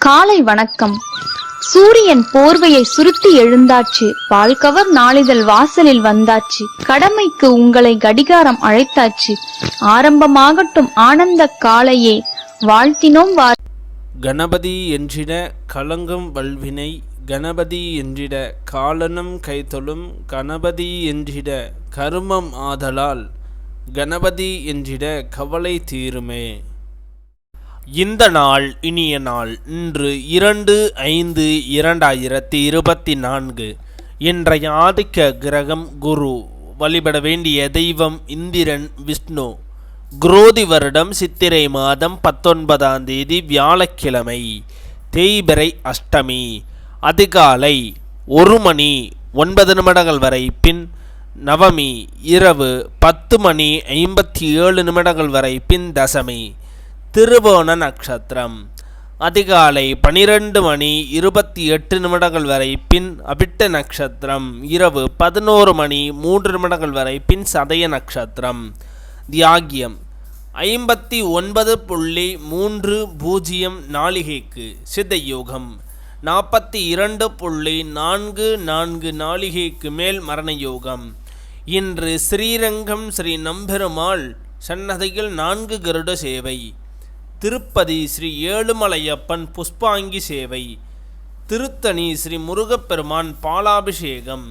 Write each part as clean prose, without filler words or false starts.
காலை வணக்கம். சூரியன் போர்வையை சுருட்டி எழுந்தாச்சு. பால்கவர் நாளிதழ் வாசலில் வந்தாச்சு. கடமைக்கு உங்களை கடிகாரம் அழைத்தாச்சு. ஆரம்பமாகட்டும் ஆனந்த காலையே, வாழ்த்தினோம் கணபதி என்றிட கலங்கும் வல்வினை, கணபதி என்றிட காலனும் கைதொழும், கணபதி என்றிட கருமம் ஆதலால், கணபதி என்றிட கவலை தீருமே. இந்த நாள் இனிய நாள். இன்று 2/5/2024. இன்றைய ஆதிக்க கிரகம் குரு. வழிபட வேண்டிய தெய்வம் இந்திரன், விஷ்ணு. குரோதி வருடம் சித்திரை மாதம் 19ஆம் தேதி வியாழக்கிழமை. தேய்பிறை அஷ்டமி. அதிகாலை 1:09 வரை. பின் நவமி. இரவு 10:57 வரை. பின் தசமி. திருவோண நட்சத்திரம். அதிகாலை 12:28 வரை. பின் அபிட்ட நட்சத்திரம். இரவு 11:03 வரை. பின் சதய நட்சத்திரம். தியாகியம் 59.30 நாளிகைக்கு. சித்தயோகம் 42.44 நாளிகைக்கு மேல் மரண யோகம். இன்று ஸ்ரீரங்கம் ஸ்ரீ நம்பெருமாள் சன்னதியில் 4 கருட சேவை. திருப்பதி ஸ்ரீ ஏழுமலையப்பன் புஷ்பாங்கி சேவை. திருத்தணி ஸ்ரீ முருகப்பெருமான் பாலாபிஷேகம்.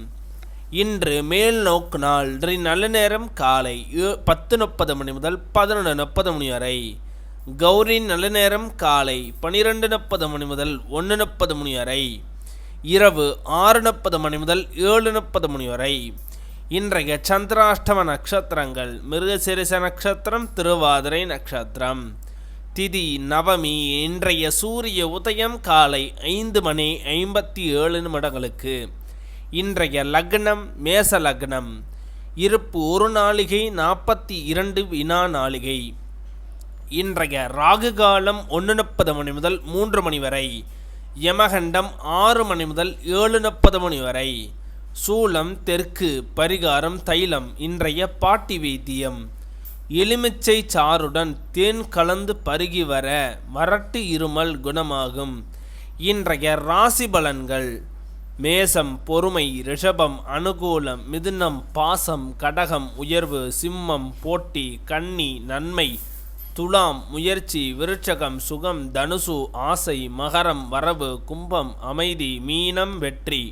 இன்று மேல் நோக்கு நாள். நல்ல நேரம் காலை 10:30 முதல் 11:30 வரை. கௌரி நல்ல நேரம் காலை 12:30 முதல் 1:30 வரை. இரவு 6:30 முதல் 7:30 வரை. இன்றைய சந்திராஷ்டம நட்சத்திரங்கள்: மிருகசிரிச நட்சத்திரம், திருவாதிரை நட்சத்திரம். திதி நவமி. இன்றைய சூரிய உதயம் காலை 5:57 இன்றைய லக்னம் மேச லக்னம். இருப்பு 1 நாளிகை 42 வினா நாளிகை. இன்றைய ராகு காலம் 1:30 முதல் 3 வரை. யமகண்டம் 6 முதல் 7:30 வரை. சூலம் தெற்கு. பரிகாரம் தைலம். இன்றைய பாட்டி வைத்தியம். எலுமிச்சை சாறுடன் தேன் கலந்து பருகி வர வறட்டு இருமல் குணமாகும். இன்றைய ராசி பலன்கள்: மேசம் பொறுமை, ரிஷபம் அனுகூலம், மிதுனம் பாசம், கடகம் உயர்வு, சிம்மம் போட்டி, கன்னி நன்மை, துலாம் முயற்சி, விருட்சகம் சுகம், தனுசு ஆசை, மகரம் வரவு, கும்பம் அமைதி, மீனம் வெற்றி.